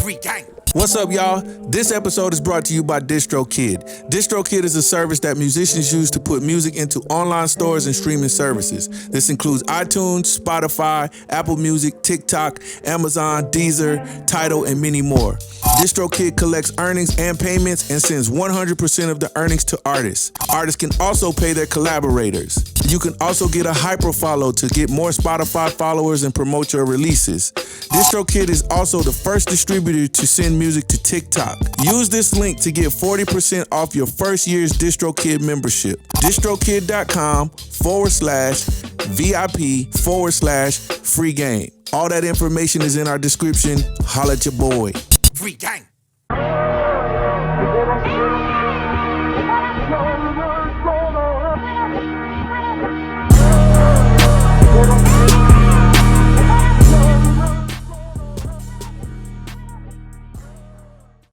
Freegame. What's up, y'all? This episode is brought to you by DistroKid. DistroKid is a service that musicians use to put music into online stores and streaming services. This includes iTunes, Spotify, Apple Music, TikTok, Amazon, Deezer, Tidal, and many more. DistroKid collects earnings and payments and sends 100% of the earnings to artists. Artists can also pay their collaborators. You can also get a hyperfollow to get more Spotify followers and promote your releases. DistroKid is also the first distributor to send music to TikTok. Use this link to get 40% off your first year's DistroKid membership. DistroKid.com/VIP/Freegame. All that information is in our description. Holla at your boy. Freegame.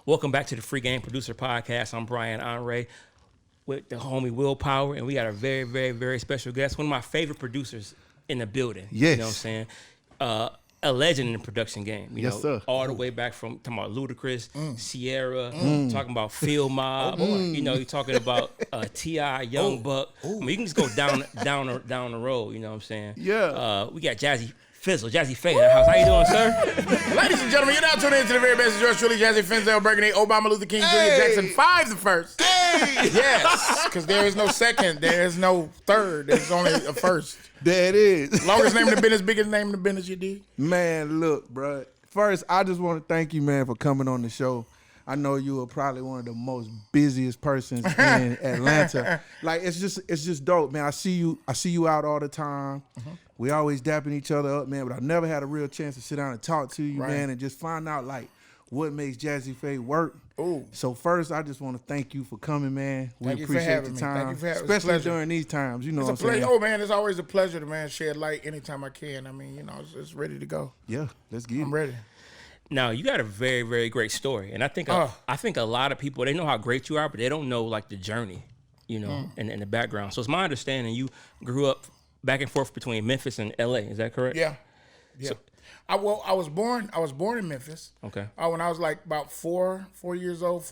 Welcome back to the Freegame Producer Podcast. I'm Brian Andre with the homie Willpower, and we got a very, very, very special guest. One of my favorite producers in the building. Yes. You know what I'm saying? A legend in the production game. You know, sir. All the way back from talking about Ludacris, Ciara, talking about Field Mob. You know, you're talking about T.I., Young Buck. I mean, you can just go down the road. You know what I'm saying? Yeah. We got Jazze Pha in the house. How you doing, sir? Ladies and gentlemen, you're now tuning into the very best of yours truly, Jazze Pha, Burgundy, Obama, Luther King, Jr., Jackson 5 the first. Hey! Yes, because there is no second, there is no third, there's only a first. There it is. Longest name in the business, biggest name in the business, you dig? Man, look, bro. First, I just want to thank you, man, for coming on the show. I know you are probably one of the most busiest persons in Atlanta. Like, it's just dope, man. I see you out all the time. We always dapping each other up, man, but I never had a real chance to sit down and talk to you, man, and just find out, like, what makes Jazze Pha work. Ooh. So first, I just want to thank you for coming, man. We Thank you for appreciate having the me. Thank time, you for having me. It's a especially pleasure. during these times. You know It's a what I'm saying? pleasure. Oh, man, it's always a pleasure to, man, shed light anytime I can. I mean, you know, it's ready to go. Yeah, let's get I'm it. ready. Now, you got a very, very great story. And I think a lot of people, they know how great you are, but they don't know, like, the journey, you know, and the background. So it's my understanding you grew up back and forth between Memphis and L.A. Is that correct? Yeah. Yeah. So- I was born in Memphis. Okay. When I was like about 4 years old,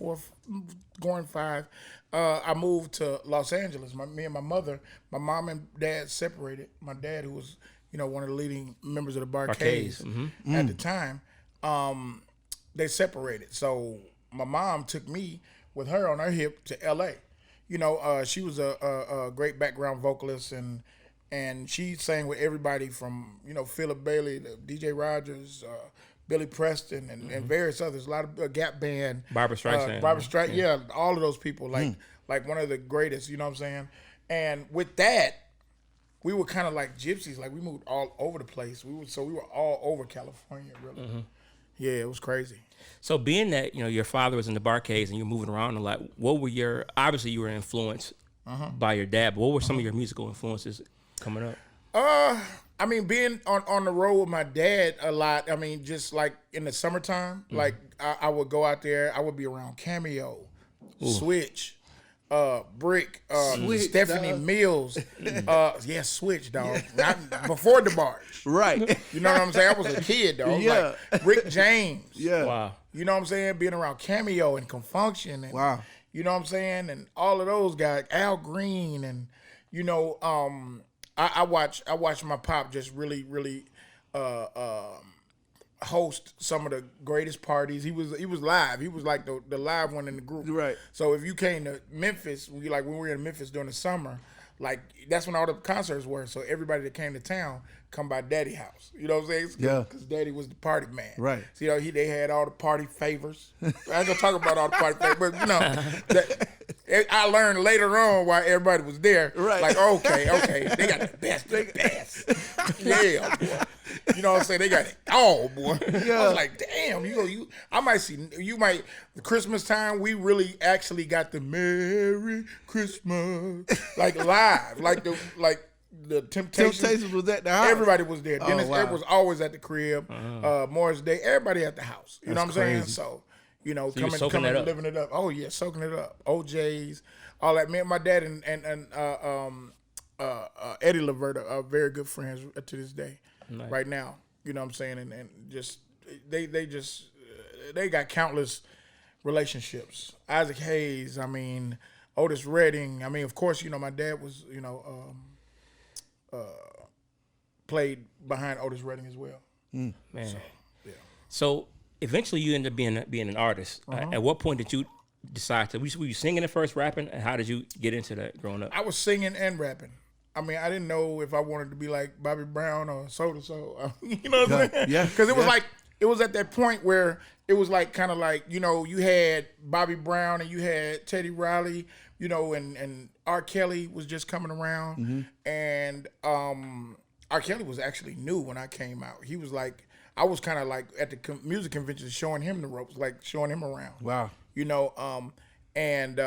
going 5, I moved to Los Angeles. Me and my mother, my mom and dad separated. My dad, who was, you know, one of the leading members of the Barcades at the time, they separated. So my mom took me with her on her hip to L.A. You know, she was a great background vocalist, and she sang with everybody from, you know, Philip Bailey to DJ Rogers, Billy Preston, and various others. A lot of Gap Band. Barbra Streisand. Yeah, all of those people. Like one of the greatest, you know what I'm saying? And with that, we were kind of like gypsies. Like, we moved all over the place. We were all over California, really. Yeah, it was crazy. So being that, you know, your father was in the Barcades and you're moving around a lot, what were obviously you were influenced by your dad, but what were some of your musical influences coming up? I mean, being on the road with my dad a lot, I mean, just like in the summertime, like I would go out there, I would be around Cameo, Switch, Brick, Switch, Stephanie dog. Mills. Switch, dog. Not before the barge. Right. You know what I'm saying? I was a kid, dog. Yeah. Like Rick James. Yeah. Wow. You know what I'm saying? Being around Cameo and Confunction. And, Wow. You know what I'm saying? And all of those guys, Al Green, and, you know, I watched my pop just really, really host some of the greatest parties. He was live. He was like the live one in the group. Right. So if you came to Memphis, when we were in Memphis during the summer, like, that's when all the concerts were. So everybody that came to town come by Daddy house. You know what I'm saying? Yeah. Because Daddy was the party man. Right. So, you know, they had all the party favors. I ain't gonna talk about all the party favors, but, you know, I learned later on why everybody was there. Right. Like, okay, they got the best of the best. Yeah, boy. You know what I'm saying? They got it all, boy. Yeah. I was like, damn, Christmas time, we really actually got the Merry Christmas, like, live, like the Temptations. Temptations was at the house. Everybody was there. Oh, Dennis wow. was always at the crib. Morris Day, everybody at the house. You know what I'm saying? crazy. So, you know, So you coming soaking that up. living it up. Oh yeah, soaking it up. OJ's, all that. Me and my dad and Eddie Lavert are very good friends to this day. Nice. Right now. You know what I'm saying? And just they just they got countless relationships. Isaac Hayes, I mean, Otis Redding. I mean, of course, my dad was, played behind Otis Redding as well. Man. So eventually you ended up being an artist. At what point did you decide to? Were you singing at first, rapping? And how did you get into that growing up? I was singing and rapping. I mean, I didn't know if I wanted to be like Bobby Brown or Soda So. You know what I'm saying? Yeah. Because it was at that point where it was like kind of like, you had Bobby Brown and you had Teddy Riley, and R. Kelly was just coming around. And R. Kelly was actually new when I came out. He was like, I was kind of like at the music convention showing him the ropes, like showing him around. Wow. And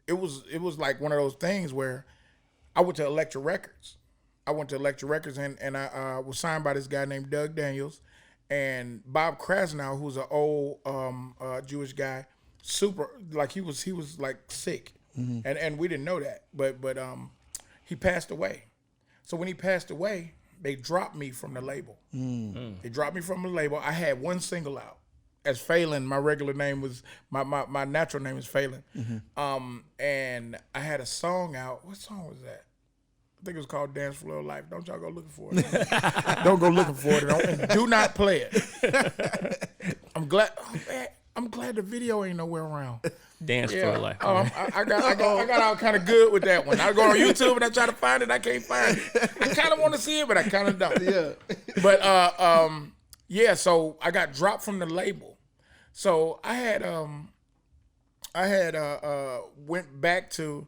it was like one of those things where I went to Elektra Records. And I was signed by this guy named Doug Daniels and Bob Krasnow, who's an old Jewish guy, super, like he was like sick. And we didn't know that, but he passed away. So when he passed away, they dropped me from the label. They dropped me from the label. I had one single out as Phelan. My regular name was, my natural name is Phelan. And I had a song out. What song was that? I think it was called Dance for Little Life. Don't y'all go looking for it. Don't go looking for it. And do not play it. I'm glad the video ain't nowhere around. Dance for Life. I got all kind of good with that one. I go on YouTube and I try to find it. I can't find it. I kind of want to see it, but I kind of don't. Yeah. But so I got dropped from the label. So I had went back to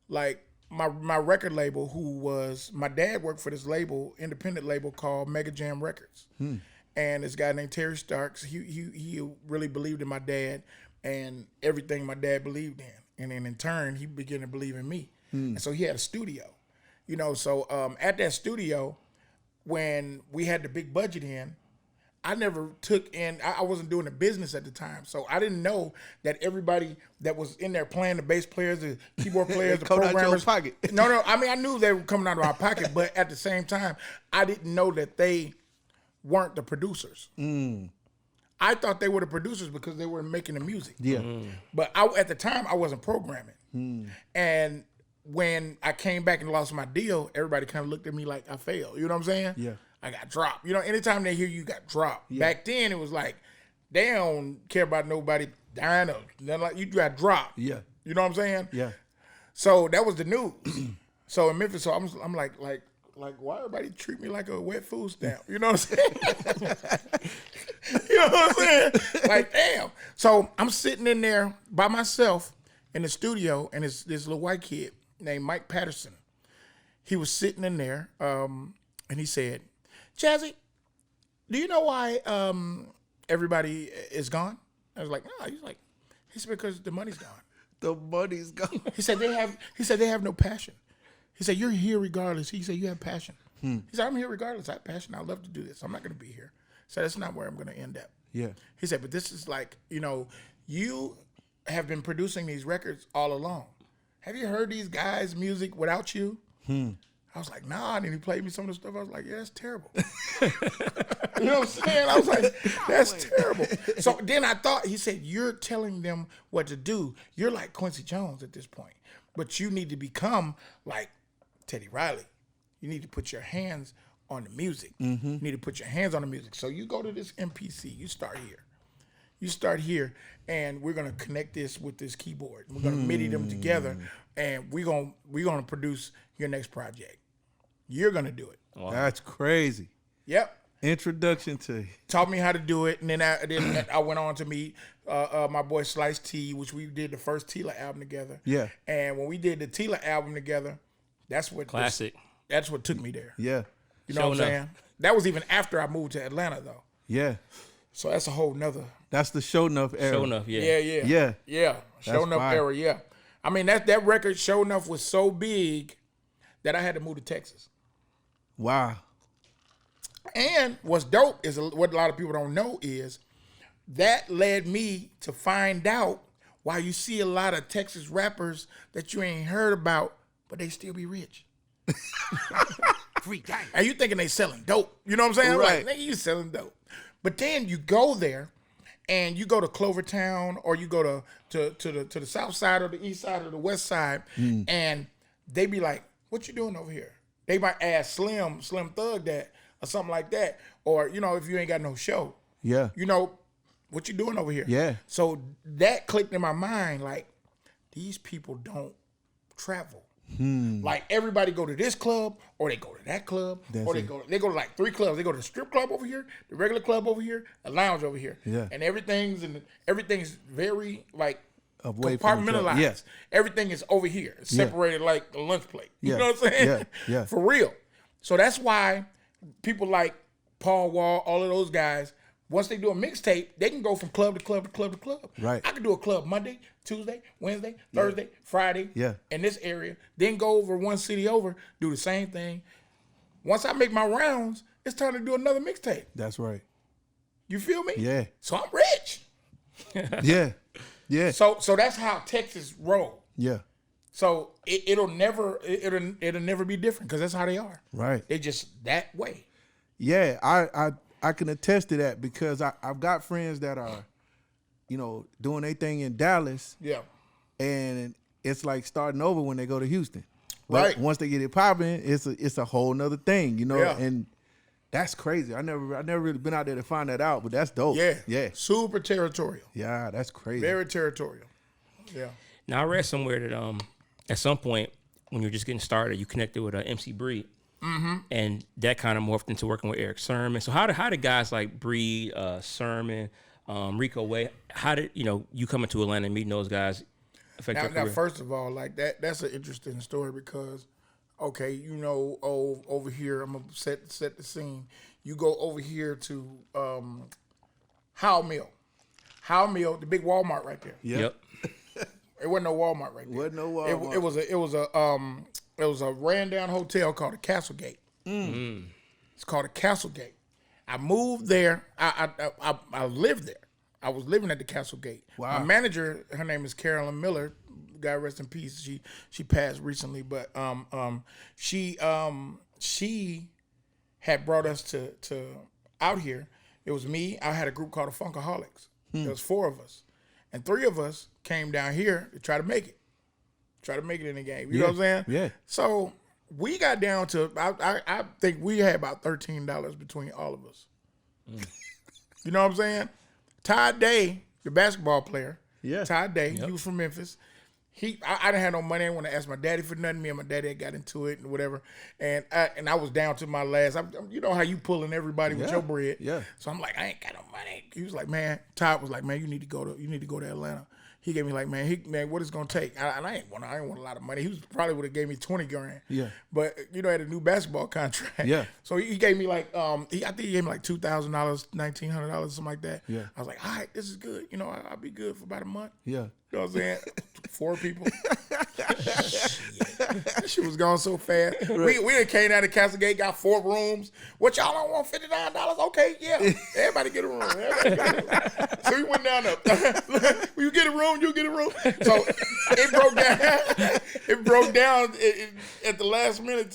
like my record label, who was, my dad worked for this label, independent label called Mega Jam Records. And this guy named Terry Starks, he really believed in my dad and everything my dad believed in. And then in turn, he began to believe in me. And so he had a studio, so at that studio, when we had the big budget in, I never took in, I wasn't doing the business at the time. So I didn't know that everybody that was in there playing, the bass players, the keyboard players, the programmers. Out your pocket. No, I mean, I knew they were coming out of our pocket, but at the same time, I didn't know that they weren't the producers. I thought they were the producers because they were making the music. Yeah. But at the time, I wasn't programming. And when I came back and lost my deal, everybody kind of looked at me like I failed. You know what I'm saying? Yeah. I got dropped. Anytime they hear you got dropped. Yeah. Back then, it was like, they don't care about nobody dying or nothing, like you got dropped. Yeah. You know what I'm saying? Yeah. So that was the news. So in Memphis, I'm like, why everybody treat me like a wet food stamp? You know what I'm saying? You know what I'm saying? Like, damn. So I'm sitting in there by myself in the studio, and it's this little white kid named Mike Patterson. He was sitting in there, and he said, Jazzy, do you know why everybody is gone? I was like, no. He said, because the money's gone. The money's gone. He said they have no passion. He said, you're here regardless. He said, you have passion. He said, I'm here regardless. I have passion. I love to do this. I'm not going to be here. So that's not where I'm going to end up. Yeah. He said, but this is like, you have been producing these records all along. Have you heard these guys' music without you? I was like, nah. And then he played me some of the stuff. I was like, yeah, that's terrible. You know what I'm saying? I was like, that's terrible. So then I thought, he said, you're telling them what to do. You're like Quincy Jones at this point. But you need to become like Teddy Riley. You need to put your hands on the music. You need to put your hands on the music. So you go to this MPC. You start here. You start here, and we're gonna connect this with this keyboard. We're gonna MIDI them together, and we're gonna produce your next project. You're gonna do it. Wow. That's crazy. Yep. Introduction to taught me how to do it, and then I went on to meet my boy Slice T, which we did the first Tila album together. Yeah. And when we did the Tila album together, that's what classic. That's what took me there. Yeah. You know what I'm saying? That was even after I moved to Atlanta, though. Yeah. So that's a whole nother. That's the Show Enough era. Show Enough, yeah. Yeah. Show Enough era, yeah. I mean, that record, Show Enough, was so big that I had to move to Texas. Wow. And what's dope is what a lot of people don't know is that led me to find out why you see a lot of Texas rappers that you ain't heard about, but they still be rich. Free game. And you thinking they selling dope. You know what I'm saying? Right. Like, nigga, you selling dope. But then you go there and you go to Clovertown or you go to the south side or the east side or the west side, and they be like, "What you doing over here?" They might ask Slim Thug that or something like that, or if you ain't got no show, what you doing over here? Yeah. So that clicked in my mind, like these people don't travel. Like everybody go to this club or they go to that club or they go to like 3 clubs. They go to the strip club over here, the regular club over here, the lounge over here. Yeah. And everything's very like Away from each other. compartmentalized. Yeah. Everything is over here. It's separated like a lunch plate. You Yeah. know what I'm saying? Yeah. For real. So that's why people like Paul Wall, all of those guys, once they do a mixtape, they can go from club to club to club to club. Right. I can do a club Monday, Tuesday, Wednesday, Thursday, Friday, Yeah. in this area, then go over one city over, do the same thing. Once I make my rounds, it's time to do another mixtape. That's right. You feel me? Yeah. So I'm rich. Yeah. Yeah. So that's how Texas roll. Yeah. So it'll never be different because that's how they are. Right. They just that way. Yeah, I can attest to that because I've got friends that are, doing their thing in Dallas, Yeah. and it's like starting over when they go to Houston. But Right. once they get it popping, it's a whole nother thing, Yeah. and that's crazy. I never really been out there to find that out, but that's dope. Yeah. Yeah. Super territorial. Yeah, that's crazy. Very territorial. Yeah. Now I read somewhere that at some point when you're just getting started, you connected with MC Breed, and that kind of morphed into working with Eric Sermon. So how did guys like Breed, Sermon, Rico Way, how did you come into Atlanta and meeting those guys affect your Now, career? first of all, like that's an interesting story because, okay, over here, I'm gonna set the scene. You go over here to Howell Mill, the big Walmart right there. Yep. It wasn't no Walmart right there. Wasn't no Walmart. It was a ran down hotel called the Castlegate. It's called the Castlegate. I moved there. I lived there. I was living at the Castlegate. Wow. My manager, her name is Carolyn Miller. God rest in peace. She passed recently, but she had brought us to out here. It was me. I had a group called the Funkaholics. There was 4 of us, and 3 of us came down here to try to make it in the game. You know what I'm saying? Yeah. So we got down to I think we had about $13 between all of us. You know what I'm saying? Ty Day, the basketball player. Yeah. Ty Day, he was from Memphis. I didn't have no money. I didn't want to ask my daddy for nothing. Me and my daddy had got into it and whatever. And I was down to my last. You know how you pulling everybody with your bread. Yeah. So I'm like, I ain't got no money. He was like, man. Todd was like, man, you need to go to Atlanta. He gave me like, man, what it's gonna take? And I ain't want a lot of money. He probably would have gave me $20,000. Yeah. But I had a new basketball contract. Yeah. So he gave me like I think he gave me like $2,000, $1,900, something like that. Yeah. I was like, all right, this is good. I'll be good for about a month. Yeah. You know what I'm saying? 4 people. That shit was gone so fast. We done came out of Castlegate, got 4 rooms. What y'all don't want, $59? Okay, yeah. Everybody get a room. So we went down there. You get a room, you get a room. So it broke down. It broke down at the last minute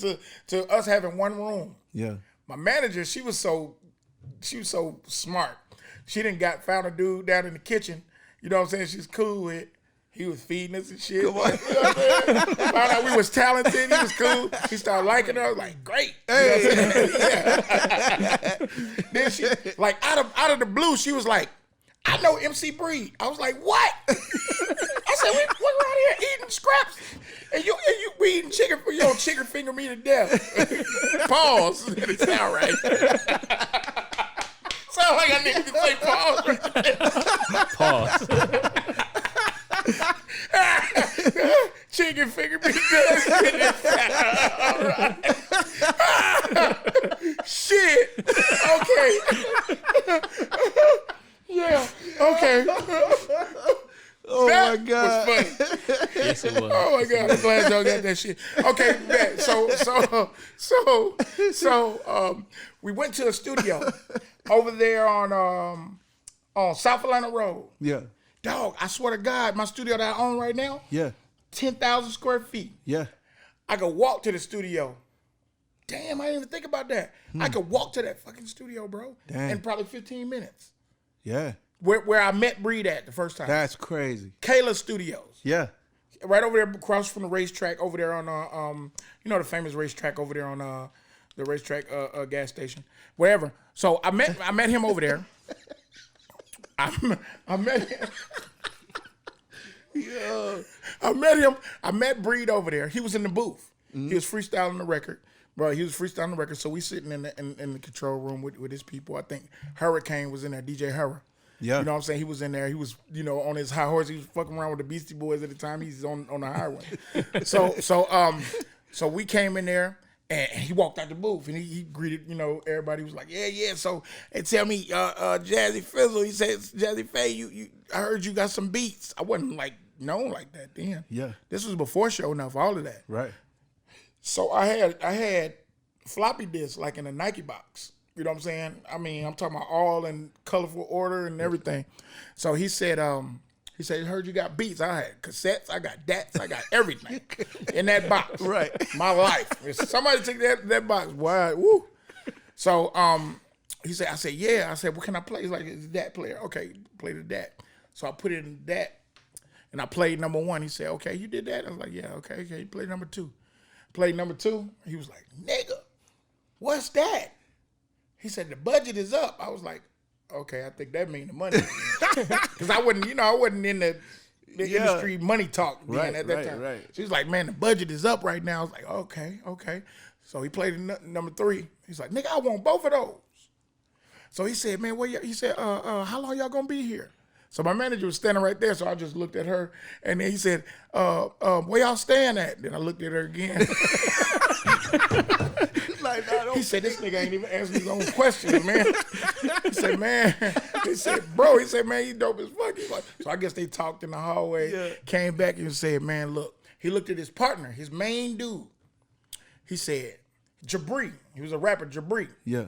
to us having 1 room. Yeah. My manager, she was so smart. She found a dude down in the kitchen. You know what I'm saying? She's cool with. He was feeding us and shit. Come on. You know what I'm saying? Found out we was talented. He was cool. She started liking her. I was like, great. Hey. You know what I'm saying? Yeah. Then she, like, out of the blue, she was like, I know MC Breed. I was like, what? I said, we're around here eating scraps. And we eating chicken, chicken finger me to death. Pause. It sound right. Sound like I need to say pause. Pause. Chicken finger me to death. All right. Shit. Okay. Yeah. Okay. Oh that my God. was funny. Yes, it was. Oh my God, I'm glad y'all got that shit. Okay, bet. So we went to a studio over there on South Atlanta Road. Yeah. Dog, I swear to God, my studio that I own right now, Yeah. 10,000 square feet. Yeah. I could walk to the studio. Damn, I didn't even think about that. I could walk to that fucking studio, bro, Damn. in probably 15 minutes. Yeah. where I met Breed at the first time. That's crazy. Kayla Studios. Yeah. Right over there across from the racetrack over there on the famous racetrack over there on the racetrack gas station. Wherever. So I met him over there. I met him. Yeah. I met Breed over there. He was in the booth. Mm-hmm. He was freestyling the record. Bro, he was freestyling the record. So we sitting in the control room with his people. I think Hurricane was in there, DJ Hurra. Yeah. You know what I'm saying? He was in there. He was, on his high horse. He was fucking around with the Beastie Boys at the time. He's on the highway. So we came in there. And he walked out the booth and he greeted, everybody was like, yeah. So they tell me, Jazze Fizzle, he says, Jazze Pha, I heard you got some beats. I wasn't known like that then. Yeah. This was before Show Enough, all of that. Right. So I had floppy disks like in a Nike box. You know what I'm saying? I mean, I'm talking about all in colorful order and everything. So he said, I heard you got beats. I had cassettes. I got DATs. I got everything in that box. Right. My life. If somebody took that box, boy, woo. So I said, yeah. I said, what can I play? He's like, it's a DAT player. Okay, play the DAT. So I put it in DAT, and I played number 1. He said, okay, you did that? I was like, yeah, okay. He played number 2. Played number 2. He was like, nigga, what's that? He said, the budget is up. I was like, okay, I think that means the money. Because I wasn't in the industry money talk then at that time. Right. She was like, man, the budget is up right now. I was like, okay. So he played number 3. He's like, nigga, I want both of those. So he said, man, he said, how long y'all gonna be here? So my manager was standing right there, so I just looked at her, and then he said, where y'all staying at? Then I looked at her again. He said, this nigga ain't even answering his own questions, man. He said, man, man, you dope as fuck. So I guess they talked in the hallway, came back and said, man, look. He looked at his partner, his main dude. He said, Jabri. He was a rapper, Jabri. Yeah.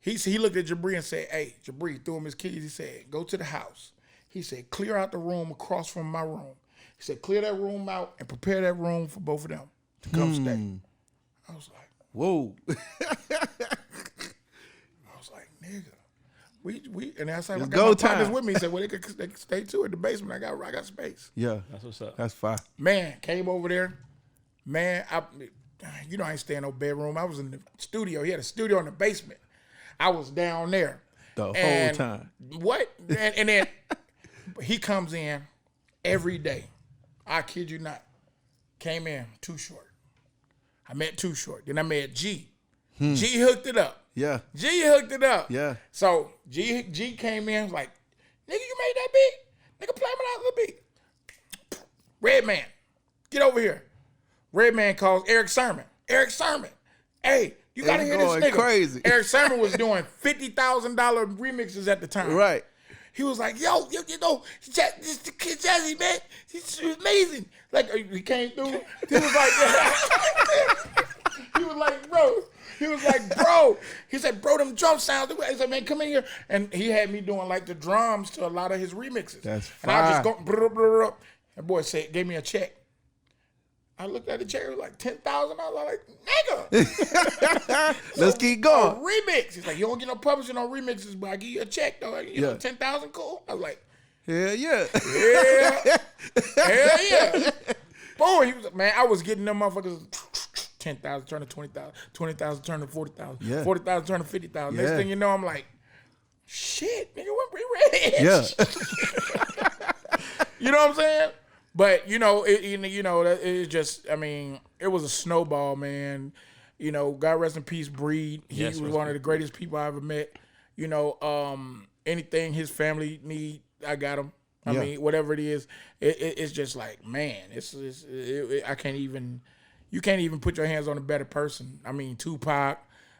He looked at Jabri and said, hey, Jabri, threw him his keys. He said, go to the house. He said, clear out the room across from my room. He said, clear that room out and prepare that room for both of them to come stay. I was like, whoa. I was like, nigga. We and I said, I got my partners with me. He said, well, they can stay too in the basement. I got space. Yeah. That's what's up. That's fine. Man, came over there. Man, I ain't staying in no bedroom. I was in the studio. He had a studio in the basement. I was down there. The whole time. What? And then he comes in every day. I kid you not. Came in Too Short. I met Too Short. Then I met G. G hooked it up. Yeah. G hooked it up. Yeah. So G came in, was like, nigga, you made that beat? Nigga, play me that little beat. Redman, get over here. Redman calls Eric Sermon. Eric Sermon, hey, you gotta hear this nigga. Crazy. Eric Sermon was doing $50,000 remixes at the time. Right. He was like, yo, this the kid Jazzy, man, he's amazing. Like, he came through. He was like, he was like, bro. He said, bro, them drum sounds. He said, man, come in here. And he had me doing like the drums to a lot of his remixes. That's fine. And I just go, blah, blah, blah. That boy gave me a check. I looked at the check, it was like $10,000. I was like, nigga. Let's keep going. Remix. He's like, you don't get no publishing on remixes, but I give you a check, though. You know, 10,000, cool. I was like, hell yeah. Hell yeah. Boy, he was, man, I was getting them motherfuckers 10,000 turn to 20,000, 20,000 turn to 40,000, 40,000 turn to 50,000. Next thing you know, I'm like, shit, nigga, we're rich. Yeah. You know what I'm saying? But it's just, I mean, it was a snowball, man. You know, God rest in peace, Breed. He was one of the greatest people I ever met. You know, anything his family need, I got him. I mean, whatever it is, it's just like, man, I can't even. You can't even put your hands on a better person. I mean, Tupac.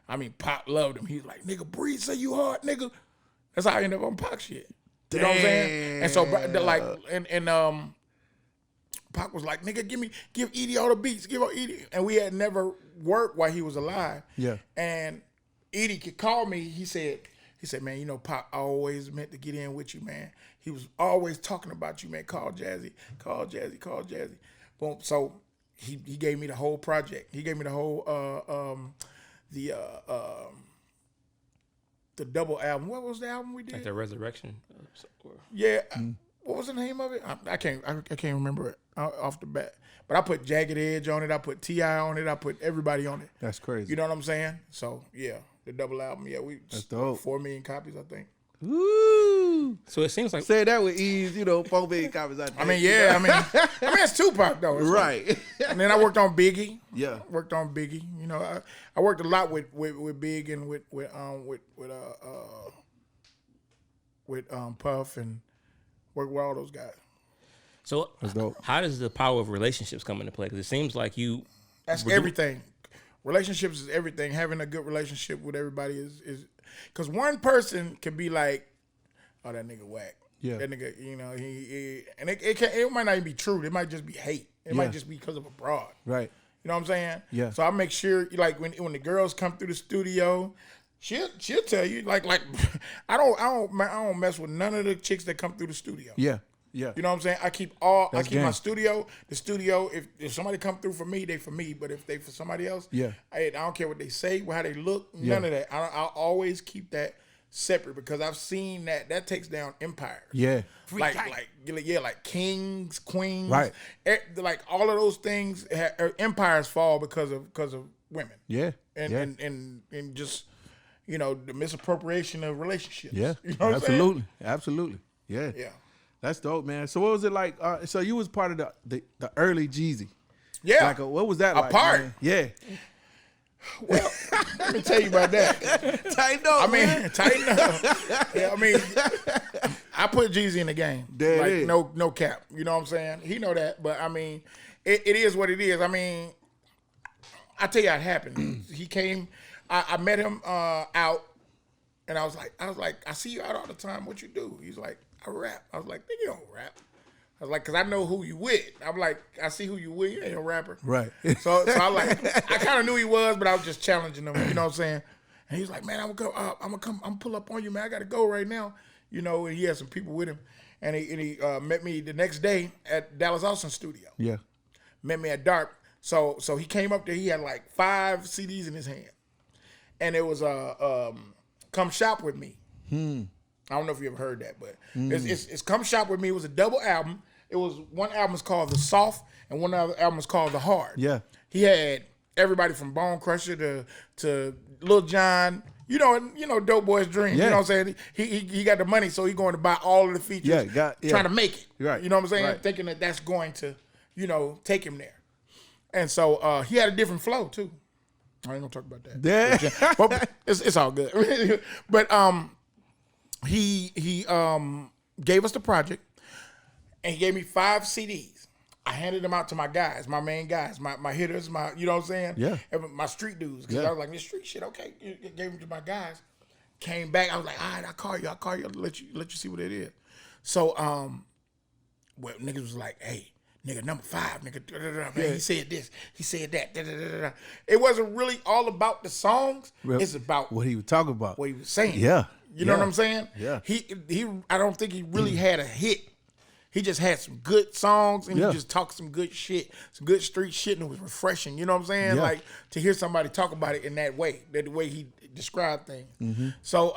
I mean, Pac loved him. He's like, nigga, Breed say you hard, nigga. That's how I end up on Pac shit. You know what I'm saying? And so, like, and Pac was like, nigga, give Edie all the beats, give Edie. And we had never worked while he was alive. Yeah. And Edie could call me. He said, man, you know, Pac always meant to get in with you, man. He was always talking about you, man. Call Jazzy. Boom. So he gave me the whole project. He gave me the whole the double album. What was the album we did? Like the Resurrection. Yeah. What was the name of it? I can't remember it off the bat. But I put Jagged Edge on it. I put T.I. on it. I put everybody on it. That's crazy. You know what I'm saying? So yeah, the double album. Yeah, That's dope. 4 million copies, I think. Woo! So it seems like Say that with ease, 4 million copies out there. I mean, yeah. I mean, it's Tupac though. It's right. Like, and then I worked on Biggie. Yeah. Worked on Biggie. I worked a lot with Big and with Puff and worked with all those guys. So how does the power of relationships come into play? Because it seems like you. That's everything. Relationships is everything. Having a good relationship with everybody is because one person can be like, oh, that nigga whack. Yeah. That nigga, he and it might not even be true. It might just be hate. It might just be because of a broad. Right. You know what I'm saying? Yeah. So I make sure, like when the girls come through the studio, she'll tell you, like I don't mess with none of the chicks that come through the studio. Yeah. Yeah. You know what I'm saying? I keep my game. studio. The studio, if somebody come through for me, they for me. But if they for somebody else, I don't care what they say, how they look, none of that. I always keep that separate because I've seen that takes down empires. Yeah. Like kings, queens, Right. Like all of those things, empires fall because of women. Yeah. And just the misappropriation of relationships. Yeah. You know what Absolutely. I'm saying? Absolutely. Yeah. Yeah. That's dope, man. So what was it like? So you was part of the early Jeezy. Yeah. Like what was that like? Part. Man? Yeah. Well, let me tell you about that. Tighten up. Tighten up. Yeah, I mean, I put Jeezy in the game. There like it is. no cap. You know what I'm saying? He know that, but I mean, it is what it is. I mean, I tell you how it happened. He came. I met him out, and I was like, I see you out all the time. What you do? He's like, I rap. I was like, nigga, you don't rap. I was like, cause I know who you with. I'm like, I see who you with. You ain't a rapper, Right. So I kind of knew he was, but I was just challenging him. You know what I'm saying? And he was like, man, I'm gonna pull up on you, man. I gotta go right now. And he had some people with him, and he met me the next day at Dallas Austin's studio. Yeah. Met me at Dark. So he came up there. He had like 5 CDs in his hand, and it was Come Shop With Me. I don't know if you ever heard that, but it's Come Shop With Me. It was a double album. It was one album is called The Soft, and one other album is called The Hard. Yeah. He had everybody from Bone Crusher to Lil Jon. Dope Boy's dream. Yeah. You know what I'm saying? He got the money, so he's going to buy all of the features. Trying to make it. Right. You know what I'm saying? Right. Thinking that that's going to, take him there. And so he had a different flow too. I ain't gonna talk about that. Yeah. But it's all good. But he gave us the project, and he gave me 5 CDs. I handed them out to my guys, my main guys, my hitters, you know what I'm saying? Yeah. And my street dudes, because I was like, this street shit, okay. Gave them to my guys. Came back, I was like, all right, I'll call you, let you see what it is. So, niggas was like, hey, nigga, number 5, nigga, man, he said this, he said that, It wasn't really all about the songs. It's about what he was talking about. what he was saying. Yeah. You know what I'm saying? Yeah. He I don't think he really had a hit. He just had some good songs, and he just talked some good shit, some good street shit, and it was refreshing. You know what I'm saying? Yeah. Like to hear somebody talk about it in that way, the way he described things. Mm-hmm. So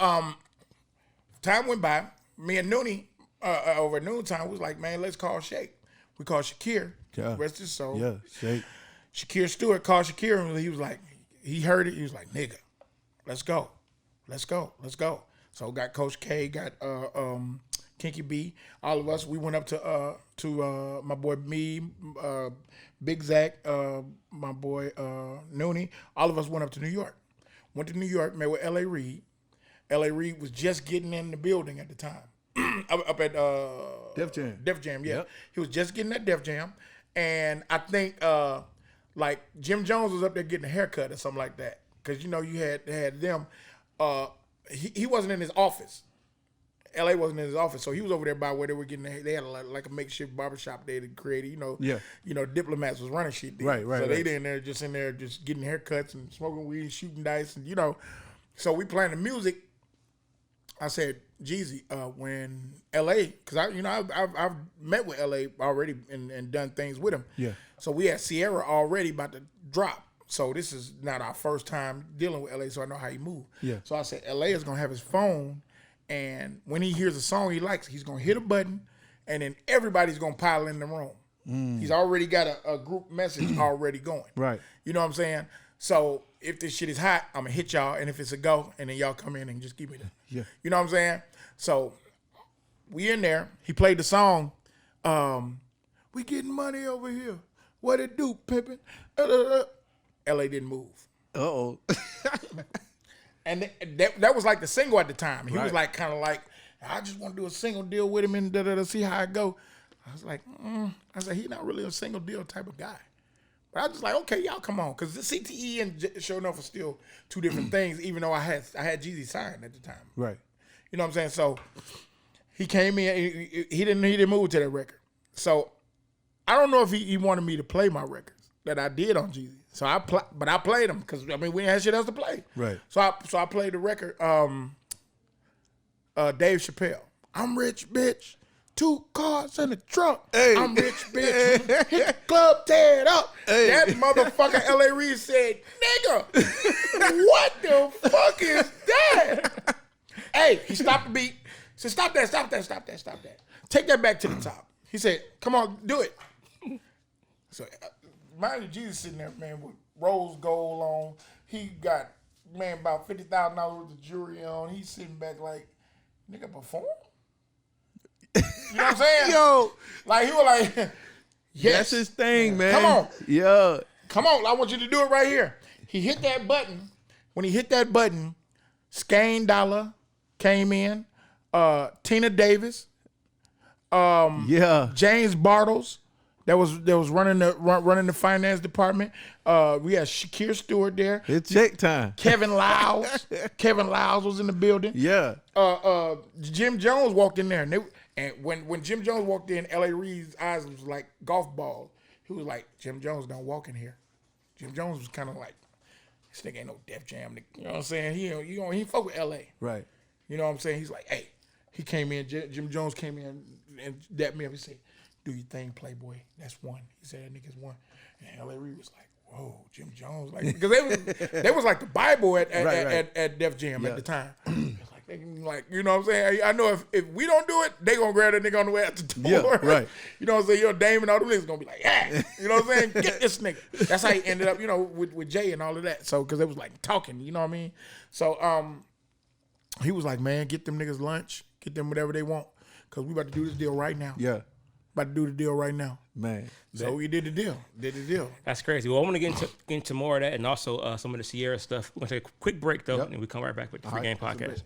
time went by. Me and Noonie over at noontime was like, man, let's call Shake. We called Shakir. Yeah. Rest his soul. Yeah. Shake. Shakir Stewart called Shakir, and he was like, he heard it. He was like, nigga, let's go. So got Coach K, got Kinky B, all of us. We went up to my boy Big Zach, my boy Noonie. All of us went up to New York. Went to New York, met with L.A. Reid. L.A. Reid was just getting in the building at the time, up at Def Jam. Def Jam, yeah. Yep. He was just getting at Def Jam, and I think like Jim Jones was up there getting a haircut or something like that, because you had them. He wasn't in his office. LA wasn't in his office, so he was over there by where they were getting. They had like a makeshift barbershop they had created. Diplomats was running shit there. Right. So they in there just getting haircuts and smoking weed, and shooting dice, and So we playing the music. I said, Jeezy, when LA, because I've met with LA already and done things with him. Yeah. So we had Ciara already about to drop. So this is not our first time dealing with LA, so I know how he moves. Yeah. So I said, LA is gonna have his phone, and when he hears a song he likes, he's gonna hit a button, and then everybody's gonna pile in the room. He's already got a group message already going. Right. You know what I'm saying? So if this shit is hot, I'm gonna hit y'all, and if it's a go, and then y'all come in and just give me the. Yeah. You know what I'm saying? So we in there. He played the song. We getting money over here. What it do, pimpin'? LA didn't move. Uh-oh. And that was like the single at the time. He Right. was like kind of like, I just want to do a single deal with him and see how it go. I was like, I said, he not really a single deal type of guy. But I was just like, okay, y'all come on. Because the CTE and Show Enough are still two different things, even though I had Jeezy signed at the time. Right. You know what I'm saying? So he came in, he didn't move to that record. So I don't know if he wanted me to play my records that I did on Jeezy. So I played them because I mean we didn't have shit else to play. Right. So I played the record. Dave Chappelle. I'm rich, bitch. 2 cars in the truck. Hey. I'm rich, bitch. Hit the club, tear it up. Hey. That motherfucker L.A. Reid said, nigga, what the fuck is that? Hey, he stopped the beat. He said, stop that. Take that back to the top. He said, come on, do it. So, mind you, Jesus sitting there, man, with rose gold on. He got, man, about $50,000 worth of jewelry on. He's sitting back like, nigga, perform? You know what I'm saying? Yo. Like, he was like, yes. That's his thing, man. Come on. Yeah. Come on, I want you to do it right here. He hit that button. When he hit that button, Skane Dollar came in. Tina Davis. Yeah. James Bartles, that was running the finance department. We had Shakir Stewart there. It's check time. Kevin Lyles. Kevin Lyles was in the building. Yeah. Jim Jones walked in there, and when Jim Jones walked in, L.A. Reid's eyes was like golf balls. He was like, Jim Jones don't walk in here. Jim Jones was kind of like, this nigga ain't no Def Jam nigga. You know what I'm saying? He fuck with L.A. Right. You know what I'm saying? He's like, hey, he came in. Jim Jones came in and dapped me up. He said, do your thing, Playboy. That's one. He said, that nigga's one. And L.A. Reid was like, whoa, Jim Jones. Like, because they was like the Bible at Def Jam at the time. Like, you know what I'm saying? I know if we don't do it, they gonna grab that nigga on the way out the door. Yeah, right. You know what I'm saying? Your Dame and all them niggas gonna be like, yeah. You know what I'm saying? Get this nigga. That's how he ended up, with Jay and all of that. So, because it was like talking, you know what I mean? So, he was like, man, get them niggas lunch. Get them whatever they want. Because we about to do this deal right now. Yeah. About to do the deal right now. Man. So we did the deal. That's crazy. Well, I want to get into more of that and also some of the Ciara stuff. We're going to take a quick break, though, and we come right back with the Freegame Podcast.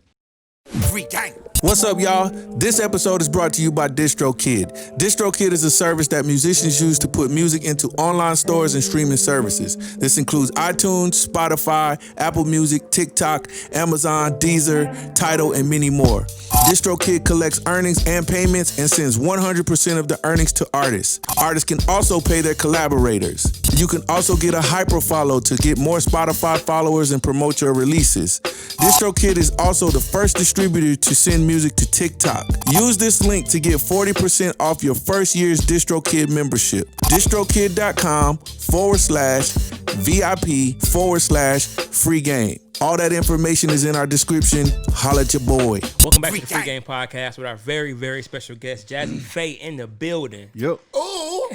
What's up, y'all? This episode is brought to you by DistroKid. DistroKid is a service that musicians use to put music into online stores and streaming services. This includes iTunes, Spotify, Apple Music, TikTok, Amazon, Deezer, Tidal, and many more. DistroKid collects earnings and payments and sends 100% of the earnings to artists. Artists can also pay their collaborators. You can also get a hyperfollow to get more Spotify followers and promote your releases. DistroKid is also the first distributor to send music to TikTok. Use this link to get 40% off your first year's DistroKid membership. DistroKid.com/VIP/Freegame. All that information is in our description. Holla at your boy. Welcome back to the Freegame Podcast with our very, very special guest, Jazze Pha, in the building. Yep. Ooh.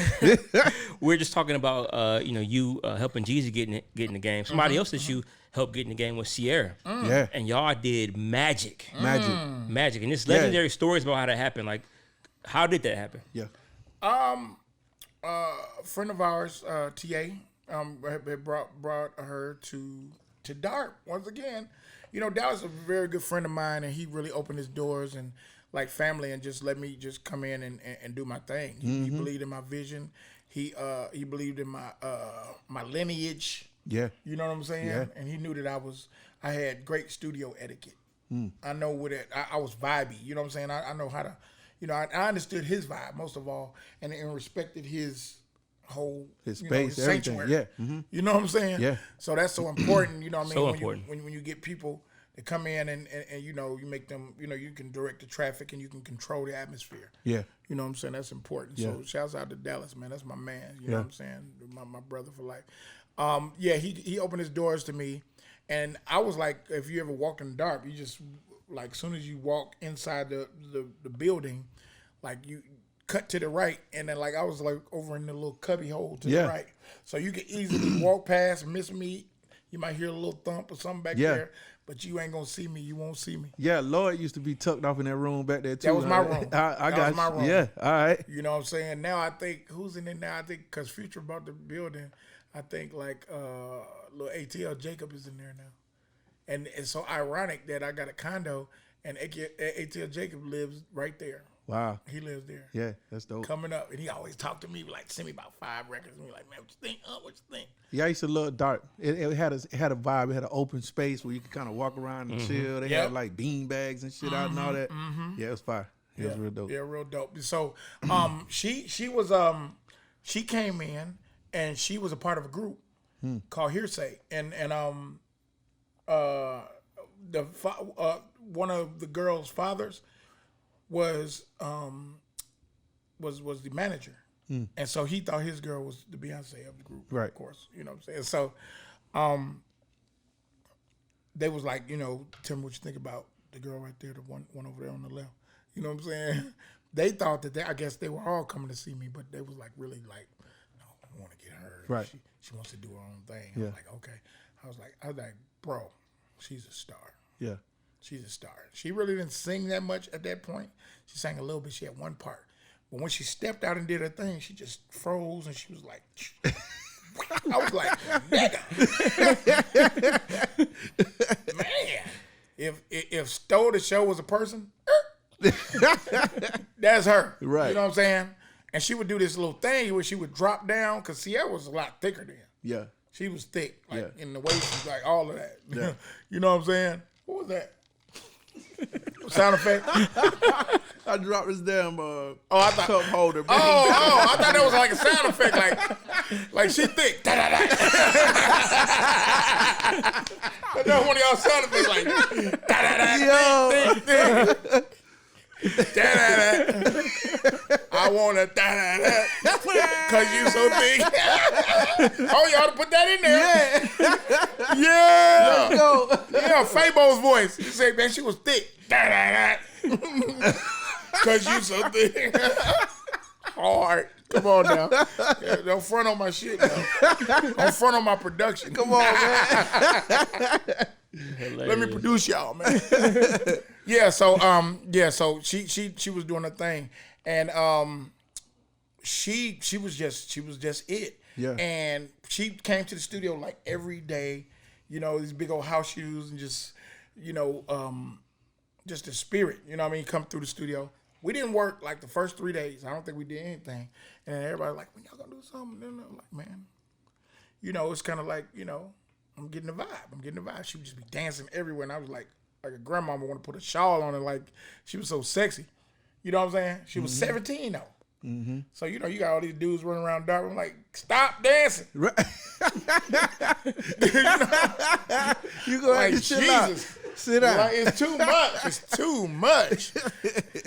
We're just talking about you helping Jeezy get in the game. Somebody else that you helped get in the game was Ciara. Yeah. And y'all did magic. Magic. And this legendary stories about how that happened. Like, how did that happen? Yeah. A friend of ours, TA, had brought her to DARP once again. Dallas is a very good friend of mine, and he really opened his doors and like family, and just let me just come in and do my thing. He believed in my vision. He believed in my lineage. Yeah. You know what I'm saying? Yeah. And he knew that I had great studio etiquette. I know what I was vibey. You know what I'm saying? I know how to, I understood his vibe most of all, and respected his whole His his space, everything. sanctuary. Yeah. Mm-hmm. You know what I'm saying? Yeah. So that's so important. You know what I mean? So when important. When you get people that come in and you make them, you can direct the traffic and you can control the atmosphere. Yeah. You know what I'm saying? That's important. Yeah. So shouts out to Dallas, man. That's my man. You know what I'm saying? My brother for life. Yeah, he opened his doors to me, and I was like, if you ever walk in the dark, you just like as soon as you walk inside the building, like you cut to the right, and then like I was like over in the little cubby hole to the right, so you could easily walk past and miss me. You might hear a little thump or something back there, but you ain't gonna see me. You won't see me. Yeah, Lloyd used to be tucked off in that room back there too. That was my room. I got my room. Yeah, all right. You know what I'm saying? Now I think who's in it now? I think because Future bought the building, I think like little ATL Jacob is in there now, and it's so ironic that I got a condo and ATL Jacob lives right there. Wow. He lives there. Yeah, that's dope. Coming up, and he always talked to me like send me about 5 records, and be like, man, what you think? What you think? Yeah, I used to love dark. It had a vibe. It had an open space where you could kind of walk around and chill. They had like bean bags and shit out and all that. Yeah, it was fire. It was real dope. Yeah, real dope. So, she was she came in and she was a part of a group called Hearsay, and one of the girls' fathers was the manager, and so he thought his girl was the Beyonce of the group, right? Of course, you know what I'm saying. So, they was like, you know, tell me what you think about the girl right there, the one over there on the left. You know what I'm saying? They thought that I guess they were all coming to see me, but they was like really like, no, I want to get her. Right. She wants to do her own thing. Yeah. I'm like, okay. I was like, bro, she's a star. Yeah. She's a star. She really didn't sing that much at that point. She sang a little bit. She had one part. But when she stepped out and did her thing, she just froze and she was like, I was like, nigga. Man, if Stowe the Show was a person, that's her. Right. You know what I'm saying? And she would do this little thing where she would drop down because Ciara was a lot thicker than. Yeah. She was thick, like Yeah. in the waist, like all of that. Yeah. You know what I'm saying? What was that? Sound effect? I dropped this damn I thought cup holder. Man. I thought that was like a sound effect, like she thick. Da-da-da. But no, one of y'all sound effects like da-da-da. Thick. Da-da-da. I want to da-da-da because you so thick. Oh, you ought to put that in there. Yeah. Let's go. Yeah, Fabo's voice. He said, man, she was thick. Da-da-da. Because you so thick. Hard. Come on now. Yeah, don't front on my shit now. Don't front on my production. Come on, man. Let me produce y'all, man. So she was doing her thing, and she was just it. Yeah. And she came to the studio like every day, you know, these big old house shoes and just, you know, just the spirit, you know what I mean, come through the studio. We didn't work like the first 3 days. I don't think we did anything. And everybody was like, when y'all gonna do something? And I'm like, man, you know, it's kind of like, you know, I'm getting the vibe. She would just be dancing everywhere. And I was like a grandmama want to put a shawl on her. Like, she was so sexy. You know what I'm saying? She was 17 though. Mm-hmm. So, you know, you got all these dudes running around dark. I'm like, stop dancing. Right. You go like, ahead and chill out. Sit down. Like, it's too much. It's too much.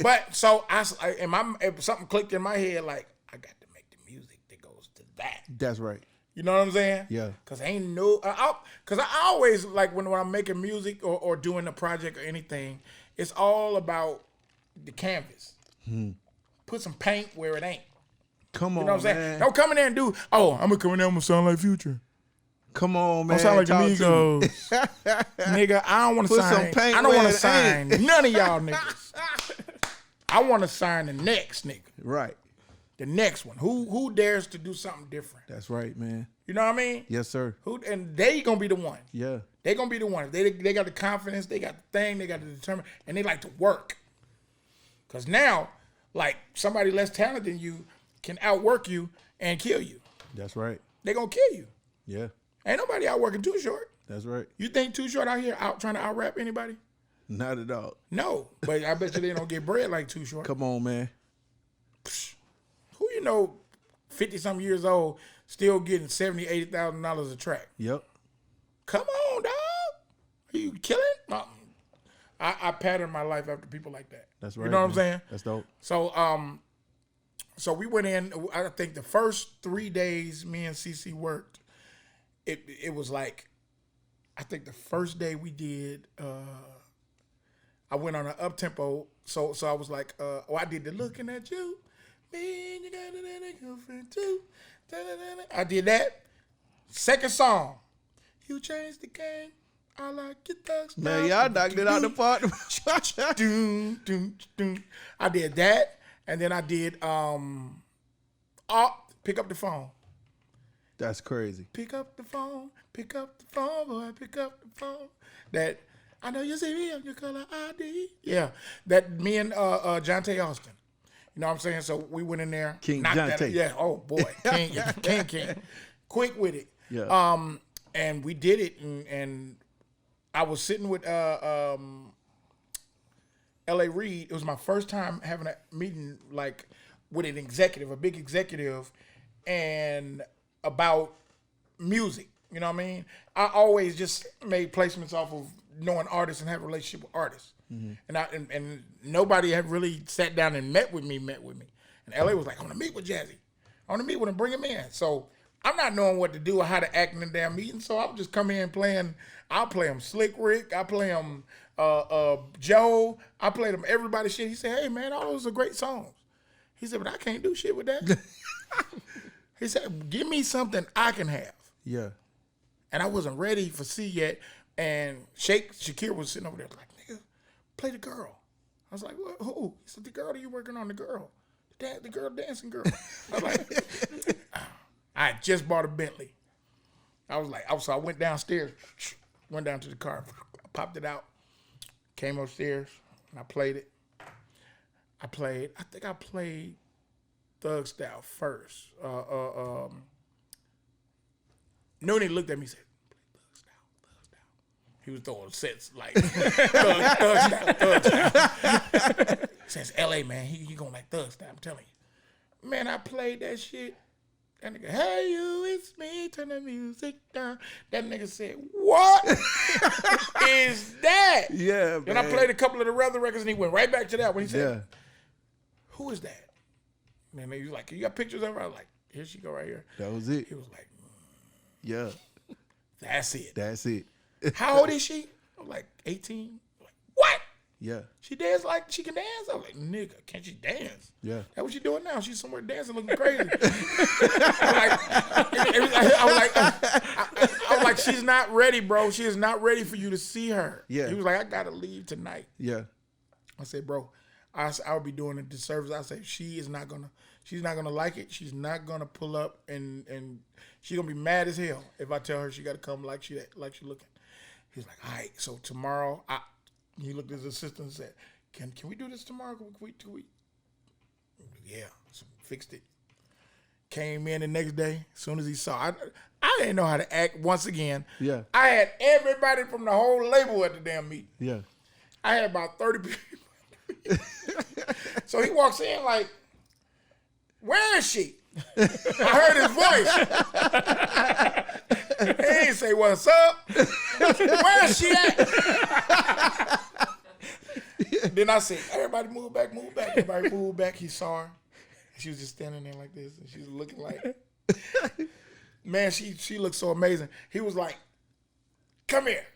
But so if something clicked in my head, like, I got to make the music that goes to that. That's right. You know what I'm saying? Yeah. Cause cause I always like when I'm making music or doing a project or anything, it's all about the canvas. Put some paint where it ain't. Come on, You know what I'm saying? man. Don't come in there and do, I'm gonna come in there, I'm gonna sound like Future. Come on, man. I'm sound like the Talk to me. Migos. Nigga, I don't wanna Put sign. some paint I don't wanna where it sign none of y'all niggas. I wanna sign the next nigga. Right. The next one. Who dares to do something different? That's right, man. You know what I mean? Yes, sir. And they gonna be the one. Yeah. They gonna be the one. They got the confidence, they got the thing, they got the determination, and they like to work. Cause now, like somebody less talented than you can outwork you and kill you. That's right. They gonna kill you. Yeah. Ain't nobody outworking Too Short. That's right. You think Too Short out here trying to out-rap anybody? Not at all. No, but I bet you they don't get bread like Too Short. Come on, man. Who you know, 50-something years old, still getting $70,000, $80,000 a track? Yep. Come on, dog. Are you killing? I pattern my life after people like that. That's right. You know what I'm man. saying? That's dope. So we went in. I think the first 3 days me and CC worked, it was like, I think the first day we did, I went on an up tempo. So I was like, I did the looking at you, man, you got a girlfriend too. I did that. Second song, you changed the game. I like your thugs. Man, y'all knocked it out the park. I did that, and then I did pick up the phone. That's crazy. Pick up the phone, boy, pick up the phone. That I know you see me on your color ID. Yeah, that me and Jonte Austin. You know what I'm saying? So we went in there. King knocked Jonte. that. Yeah. Oh boy, King. Quick with it. Yeah. And we did it, and I was sitting with L.A. Reid. It was my first time having a meeting like with an executive, a big executive, and about music. You know what I mean? I always just made placements off of knowing artists and have a relationship with artists. Mm-hmm. And nobody had really sat down and met with me. And LA was like, I want to meet with Jazzy. I want to meet with him, bring him in. So I'm not knowing what to do or how to act in the damn meeting. So I'll just come in playing. I'll play him Slick Rick. I play him Joe. I played him everybody shit. He said, hey man, all those are great songs. He said, but I can't do shit with that. He said, give me something I can have. Yeah. And I wasn't ready for C yet. And Shakira was sitting over there like, nigga, play the girl. I was like, what? Who? He said, the girl that you working on, the girl. The girl, dancing girl. I was like, I had just bought a Bentley. So I went downstairs, went down to the car, popped it out, came upstairs, and I played it. I think I played Thug Style first. Noonie looked at me and said, play Thug Style. He was throwing sets like Thug Style. Since LA, man, he gonna like Thug Style, I'm telling you. Man, I played that shit. That nigga, hey you, it's me, turn the music down. That nigga said, what is that? Yeah, man. Then I played a couple of the other records and he went right back to that when he said, who is that? And he was like, you got pictures of her? I was like, here she go right here. That was it. He was like, yeah. That's it. That's it. How old is she? I was like, 18. I'm like, what? Yeah. She dance like she can dance? I was like, nigga, can't she dance? Yeah. That's what she doing now. She's somewhere dancing looking crazy. I was like, she's not ready, bro. She is not ready for you to see her. Yeah. He was like, I got to leave tonight. Yeah. I said, bro, I'll be doing a disservice. I said, she's not gonna like it. She's not gonna pull up and she's gonna be mad as hell if I tell her she gotta come like she looking. He's like, all right, so tomorrow he looked at his assistant and said, Can we do this tomorrow? Can we? Yeah, so fixed it. Came in the next day. As soon as he saw, I didn't know how to act once again. Yeah. I had everybody from the whole label at the damn meeting. Yeah. I had about 30 people. So he walks in like, where is she? I heard his voice. He didn't say, what's up? Where is she at? Then I said, everybody move back. Everybody move back. He saw her. She was just standing there like this, and she was looking like, man, she looked so amazing. He was like, come here.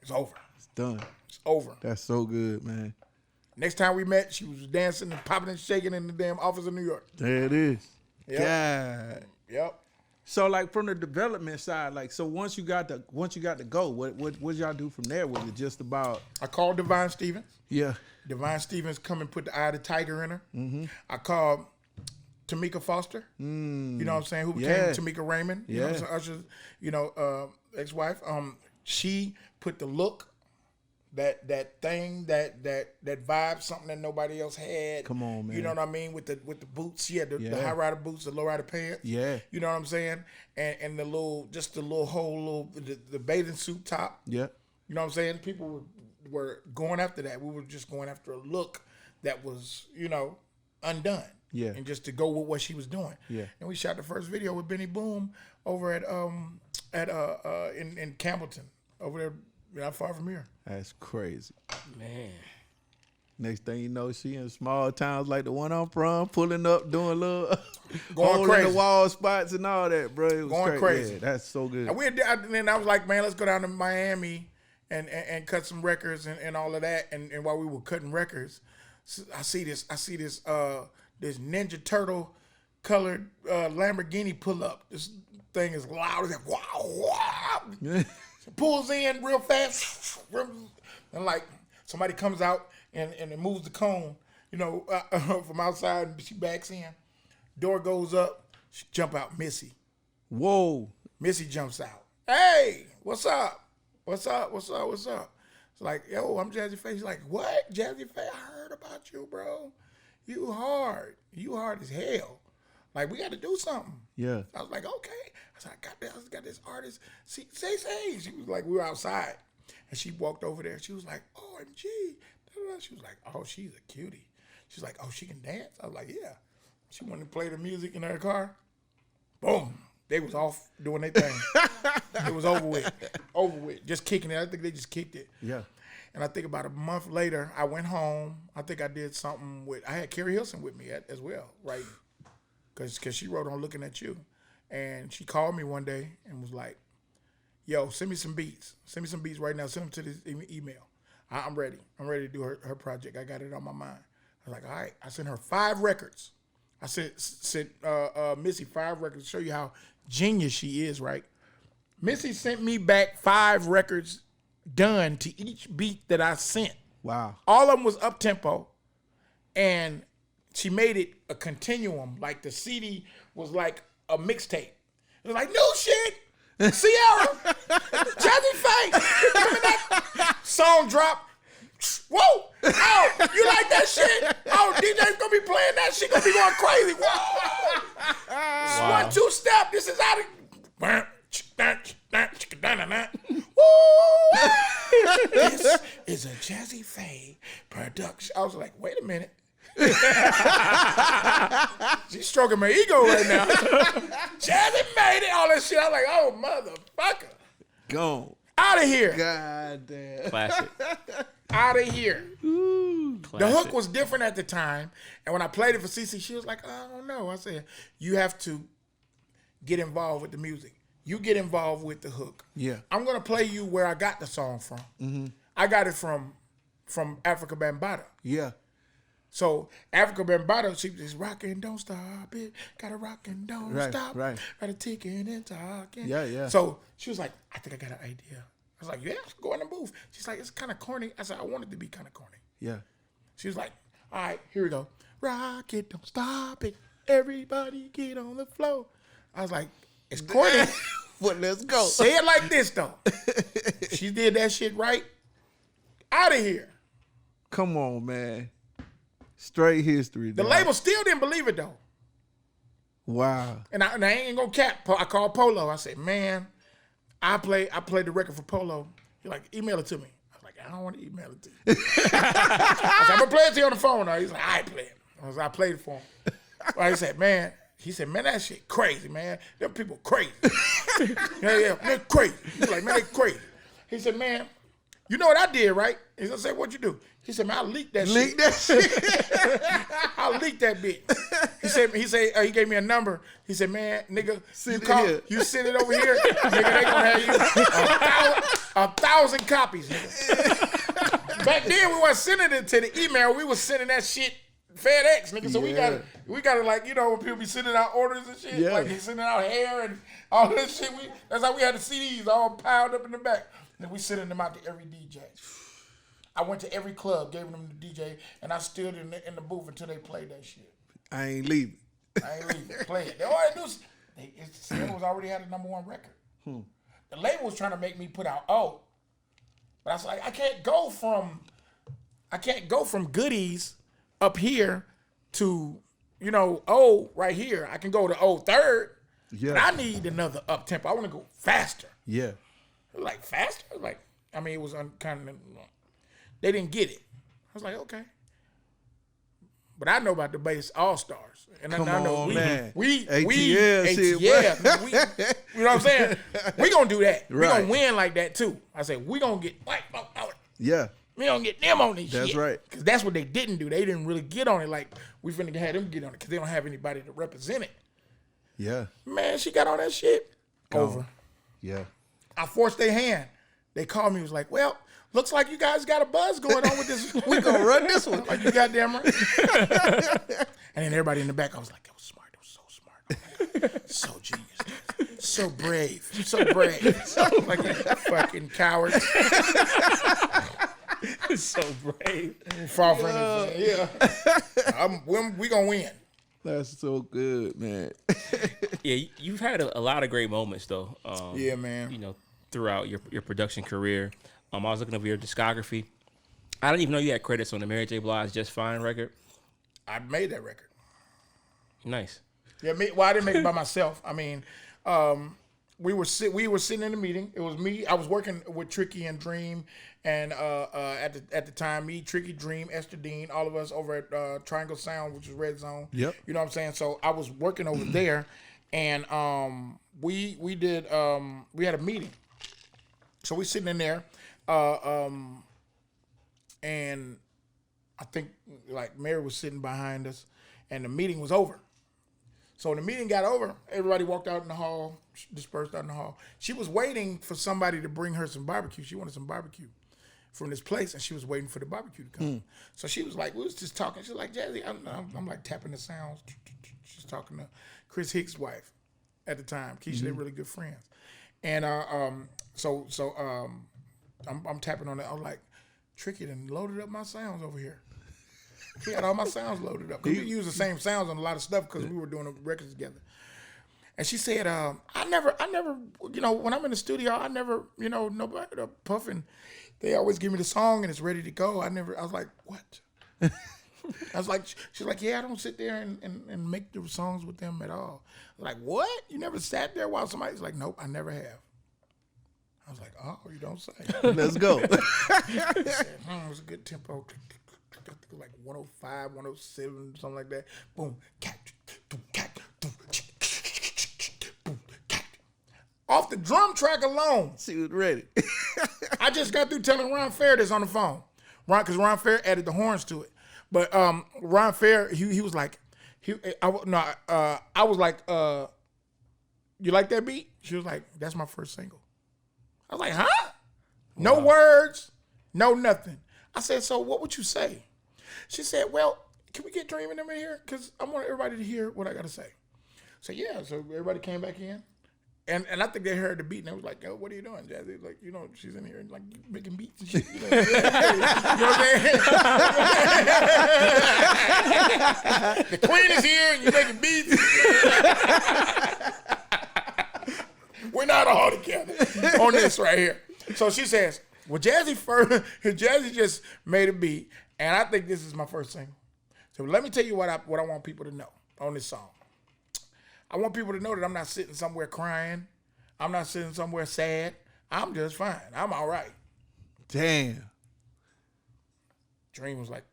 It's over. It's done. It's over. That's so good, man. Next time we met, she was dancing and popping and shaking in the damn office of New York. There it is. Yep. God. Yep. So like from the development side, like so once you got to go, what y'all do from there? Was it just about? I called Divine Stevens. Yeah. Divine Stevens come and put the eye of the tiger in her. Mm-hmm. I called Tamika Foster. You know what I'm saying? Who became Tamika Raymond? You know what I'm saying? Usher's, ex-wife. She put the look. That thing, that vibe, something that nobody else had. Come on, man. You know what I mean? With the boots, she had the high rider boots, the low rider pants. Yeah. You know what I'm saying? And the bathing suit top. Yeah. You know what I'm saying? People were going after that. We were just going after a look that was, undone. Yeah. And just to go with what she was doing. Yeah. And we shot the first video with Benny Boom over in Campbellton, over there. Not far from here. That's crazy. Man. Next thing you know, she in small towns like the one I'm from, pulling up, doing little Going crazy. the wall spots and all that, bro. It was Going crazy. Yeah, that's so good. And then I was like, man, let's go down to Miami and cut some records and all of that. And while we were cutting records, I see this Ninja Turtle colored Lamborghini pull up. This thing is loud. It's like, wow. It pulls in real fast. And like somebody comes out and it moves the cone, from outside, and she backs in. Door goes up. She jump out, Missy. Whoa. Missy jumps out. Hey, what's up? What's up? It's like, yo, I'm Jazze Pha. She's like, what? Jazze Pha? I heard about you, bro. You hard. You hard as hell. Like, we got to do something. Yeah. I was like, okay. I said, I got this artist. Say. She was like, we were outside. And she walked over there. She was like, OMG. She was like, oh, she's a cutie. She's like, oh, she can dance? I was like, yeah. She wanted to play the music in her car. Boom. They was off doing their thing. It was over with. Just kicking it. I think they just kicked it. Yeah. And I think about a month later, I went home. I think I did something I had Carrie Hilson with me as well, right? Because she wrote on Looking at You. And she called me one day and was like, yo, send me some beats. Send me some beats right now. Send them to this email. I'm ready. I'm ready to do her project. I got it on my mind. I was like, all right. I sent her 5 records. I sent Missy 5 records to show you how genius she is, right? Missy sent me back 5 records done to each beat that I sent. Wow. All of them was up-tempo, and she made it a continuum. Like the CD was like a mixtape. It was like, new shit, Ciara, Jazze Pha. Song drop. Whoa! Oh, you like that shit? Oh, DJ's gonna be playing that shit. Gonna be going crazy. Whoa! Wow. 1-2 step. This is how to. Woo! This is a Jazze Pha production. I was like, wait a minute. She's stroking my ego right now. Jazze made it. All that shit. I was like, oh motherfucker. Go. Out of here. God damn. Classic. Out of here. Ooh, the hook was different at the time. And when I played it for CC, she was like, I don't know. I said, you have to get involved with the music. You get involved with the hook. Yeah. I'm going to play you where I got the song from. Mm-hmm. I got it from Africa Bambaataa. Yeah. So Africa Bambaataa, she was rocking, don't stop it. Gotta rock and don't stop. Right. Gotta ticking and talking. Yeah, yeah. So she was like, I think I got an idea. I was like, yeah, go in the booth. She's like, it's kind of corny. I said, I want it to be kind of corny. Yeah. She was like, all right, here we go. Rock it, don't stop it. Everybody get on the floor. I was like, it's corny. But let's go. Say it like this, though. She did that shit right. Out of here. Come on, man. Straight history. The label still didn't believe it, though. Wow. And I ain't gonna cap. I called Polo. I said, man, I played the record for Polo. He's like, email it to me. I was like, I don't want to email it to you. I said, I'm gonna play it to you on the phone now. He's like, I play it. I played it for him. Well, he said, man, that shit crazy, man. Them people crazy. yeah, they're crazy. He's like, man, they crazy. He said, man, you know what I did, right? He said, what'd you do? He said, man, I leaked that shit. I leaked that bitch. He gave me a number. He said, man, nigga, you send it over here, nigga, they gonna have you 1,000 copies, nigga. Back then, we wasn't sending it to the email. We was sending that shit FedEx, nigga. So we gotta like, when people be sending out orders and shit, like they sending out hair and all this shit. That's how we had the CDs all piled up in the back. And we sending them out to every DJ. I went to every club, gave them the DJ, and I stood in the booth until they played that shit. I ain't leaving. Play it. They already knew. It was already had a #1 record. The label was trying to make me put out O, but I was like, I can't go from goodies up here to O right here. I can go to O third. Yeah. But I need another up tempo. I want to go faster. Yeah. Like faster? Like, I mean, it was kind of. They didn't get it. I was like, okay. But I know about the bass all-stars. And Come I know on, man. We ATL. you know what I'm saying? We gonna do that. We gonna win like that too. I said, we gonna get like, yeah. We don't get them on this shit. That's right. Because that's what they didn't do. They didn't really get on it like we finna have them get on it because they don't have anybody to represent it. Yeah. Man, she got on that shit. Over. Yeah. I forced their hand. They called me. Was like, well, looks like you guys got a buzz going on with this. We gonna run this one. Like, you goddamn right. And then everybody in the back, I was like, it was smart. It was so smart. So genius. So brave. You're so brave. Like, you fucking coward. So brave. Fall for anything. Yeah. We gonna win. That's so good, man. Yeah, you've had a lot of great moments though. Yeah, man. You know, throughout your production career. I was looking over your discography. I didn't even know you had credits on the Mary J. Blige Just Fine record. I made that record. Nice. Yeah, well, I didn't make it by myself. I mean, we were sitting in a meeting. It was me. I was working with Tricky and Dream, and at the time, me, Tricky, Dream, Esther Dean, all of us over at Triangle Sound, which is Red Zone. Yep. You know what I'm saying? So I was working over there, and we had a meeting. So we sitting in there, and I think like Mary was sitting behind us, and the meeting was over. So when the meeting got over, everybody walked out in the hall, dispersed out in the hall. She was waiting for somebody to bring her some barbecue. She wanted some barbecue from this place, and she was waiting for the barbecue to come. So she was like, we was just talking. She's like, Jazzy, I'm like tapping the sounds. She's talking to Chris Hicks' wife at the time. Keisha, they're really good friends. And so I'm tapping on it. I'm like, Tricky done loaded up my sounds over here. He had all my sounds loaded up. Because we use the same sounds on a lot of stuff because we were doing the records together. And she said, I never, you know, when I'm in the studio, I never, you know, nobody puffing. They always give me the song and it's ready to go. I was like, what? I was like, she's like, yeah, I don't sit there and make the songs with them at all. I was like, what? You never sat there while somebody's like, nope, I never have. I was like, oh, you don't say. Let's go. She said, it was a good tempo. Like 105, 107, something like that. Boom. Off the drum track alone. She was ready. I just got through telling Ron Fair this on the phone. Because Ron Fair added the horns to it. But Ron Fair, he was like, I was like, you like that beat? She was like, that's my first single. I was like, huh? No words, no nothing. I said, so what would you say? She said, well, can we get Dream and them in here? Because I want everybody to hear what I got to say. So, yeah, so everybody came back in. And I think they heard the beat, and they was like, yo, what are you doing, Jazzy? Like, you know, she's in here, and like, making beats and shit. You know what I'm saying? The queen is here, and you're making beats. We're not all together on this right here. So she says, well, Jazzy just made a beat, and I think this is my first single. So let me tell you what I want people to know on this song. I want people to know that I'm not sitting somewhere crying. I'm not sitting somewhere sad. I'm just fine. I'm all right. Damn. Dream was like,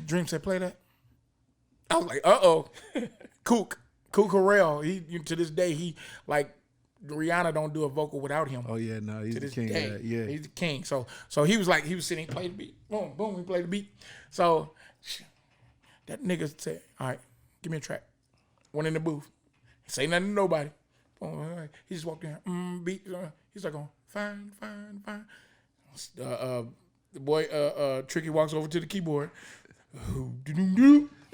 Dream said, play that. I was like, uh-oh. Kook Harrell, he to this day, he like, Rihanna don't do a vocal without him. Oh yeah, no, he's the king of that. Yeah, he's the king. So he was like, he was sitting, played the beat, boom, boom, he played the beat. So that nigga said, all right, give me a track. Went in the booth, say nothing to nobody. Boom, he just walked in, beat. He's like, fine. The boy, Tricky walks over to the keyboard. Like,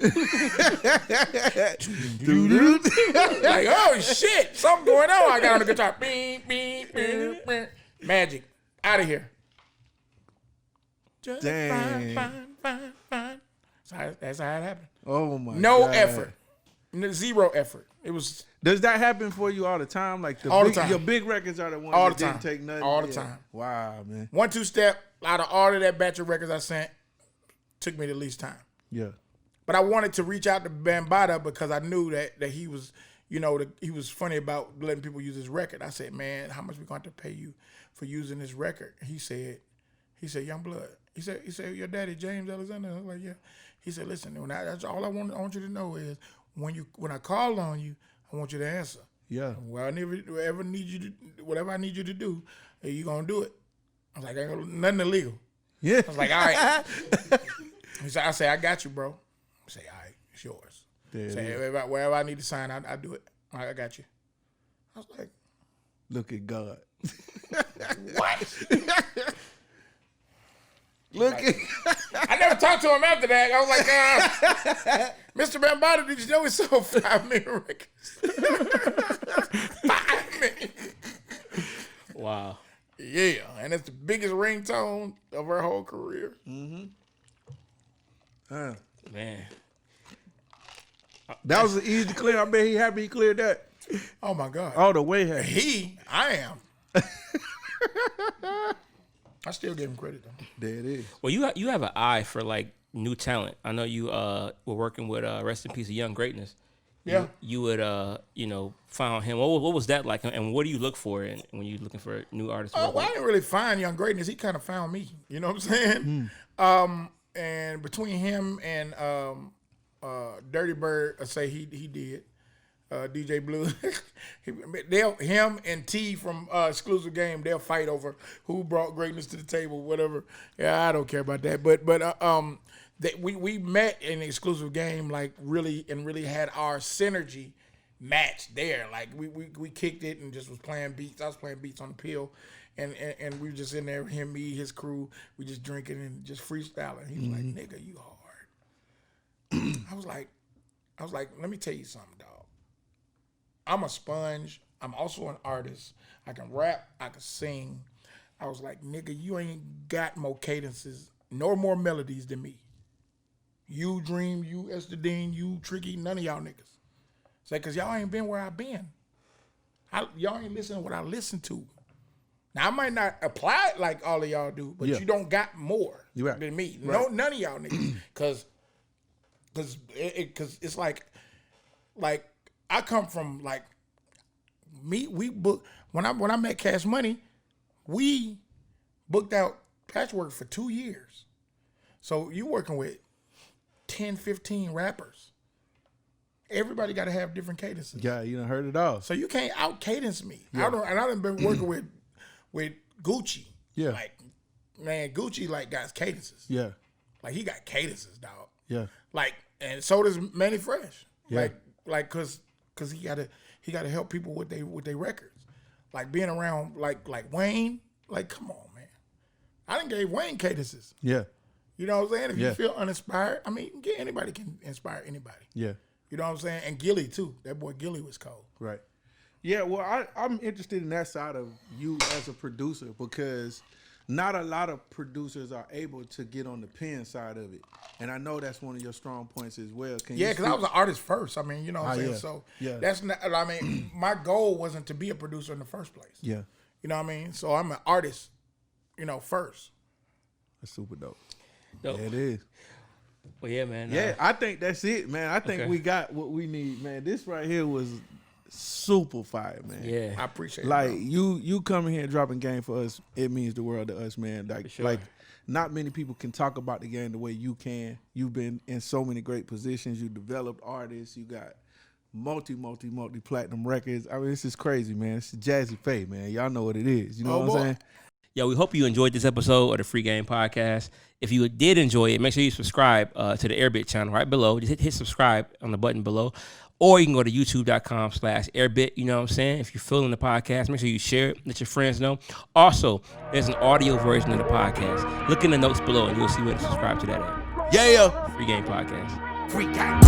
oh shit, something going on. I got on the guitar. Beep, beep, beep, beep. Magic. Out of here. Just Damn. fine. That's how it happened. Oh my God. No effort. Zero effort. It was Does that happen for you all the time? Like all the time. Your big records are the ones all that the time. didn't take nothing? All the time. Wow, man. 1-2 step. Out of all of that batch of records I sent, took me the least time. Yeah. But I wanted to reach out to Bambaataa because I knew that he was, you know, he was funny about letting people use his record. I said, man, how much we going to pay you for using this record? He said, Young Blood. He said, your daddy James Alexander. I was like, yeah. He said, listen, that's all I want you to know is when I call on you, I want you to answer. Yeah. Well, whatever I need you to do, you gonna do it. I was like, ain't nothing illegal. Yeah. I was like, all right. I say, I got you, bro. I say, all right, it's yours. Say, wherever I need to sign, I do it. All right, I got you. I was like, look at God. what? Look at. I never talked to him after that. I was like, Mr. Bambaataa, did you know we sold 5 million records? 5 million. Wow. Yeah, and it's the biggest ringtone of her whole career. Man. That was easy to clear. I bet he happy he cleared that. Oh, my God. All the way happy. I am. I still give him credit, though. There it is. Well, you have an eye for, like, new talent. I know you were working with, rest in peace, of Young Greatness. Yeah. You would, found him. What was that like? And what do you look for when you're looking for new artists? Oh, well, I didn't really find Young Greatness. He kind of found me. You know what I'm saying? And between him and Dirty Bird, I say he did. DJ Blue, him and T from Exclusive Game, they'll fight over who brought greatness to the table, whatever. Yeah, I don't care about that. But we met in Exclusive Game, like really had our synergy match there. Like we kicked it and just was playing beats. I was playing beats on the pill, and we were just in there, him, me, his crew. We just drinking and just freestyling. He was like, "Nigga, you hard." I was like, let me tell you something, dog. I'm a sponge. I'm also an artist. I can rap. I can sing. I was like, nigga, you ain't got more cadences nor more melodies than me. You Dream, you Esther Dean, you Tricky, none of y'all niggas. It's like, because y'all ain't been where I been. Y'all ain't listening to what I listen to. Now, I might not apply it like all of y'all do, but you don't got more than me. Right. No, none of y'all niggas. Because it's like I come from like we book when I met Cash Money, we booked out Patchwork for 2 years. So you working with 10, 15 rappers. Everybody got to have different cadences. Yeah, you done heard it all. So you can't out cadence me. Yeah. I done been working with Gucci. Yeah. Like, man, Gucci like got cadences. Yeah. Like he got cadences, dog. Yeah. Like, and so does Manny Fresh. Yeah. Like cause he gotta help people with their records. Like being around like Wayne, like come on, man. I done gave Wayne cadences. Yeah. You know what I'm saying? If you feel uninspired, I mean, anybody can inspire anybody. Yeah. You know what I'm saying? And Gilly too. That boy Gilly was cold. Right. Yeah, well, I'm interested in that side of you as a producer because not a lot of producers are able to get on the pen side of it. And I know that's one of your strong points as well. Because I was an artist first. I mean, you know what I'm saying? Yeah. So yeah. That's not, I mean, my goal wasn't to be a producer in the first place. Yeah. You know what I mean? So I'm an artist, first. That's super dope. Dope. Yeah, it is. Well, yeah, man. Yeah, I think that's it, man. I think we got what we need, man. This right here was super fire, man. Yeah. I appreciate it. Like you coming here and dropping game for us, it means the world to us, man. Like not many people can talk about the game the way you can. You've been in so many great positions. You developed artists. You got multi platinum records. I mean, this is crazy, man. It's Jazze Pha, man. Y'all know what it is. You know what I'm saying? Yo, we hope you enjoyed this episode of the Freegame Podcast. If you did enjoy it, make sure you subscribe to the Airbit channel right below. Just hit subscribe on the button below. Or you can go to youtube.com/Airbit. You know what I'm saying? If you're feeling the podcast, make sure you share it. Let your friends know. Also, there's an audio version of the podcast. Look in the notes below and you'll see where to subscribe to that at. Yeah. Freegame Podcast. Freegame.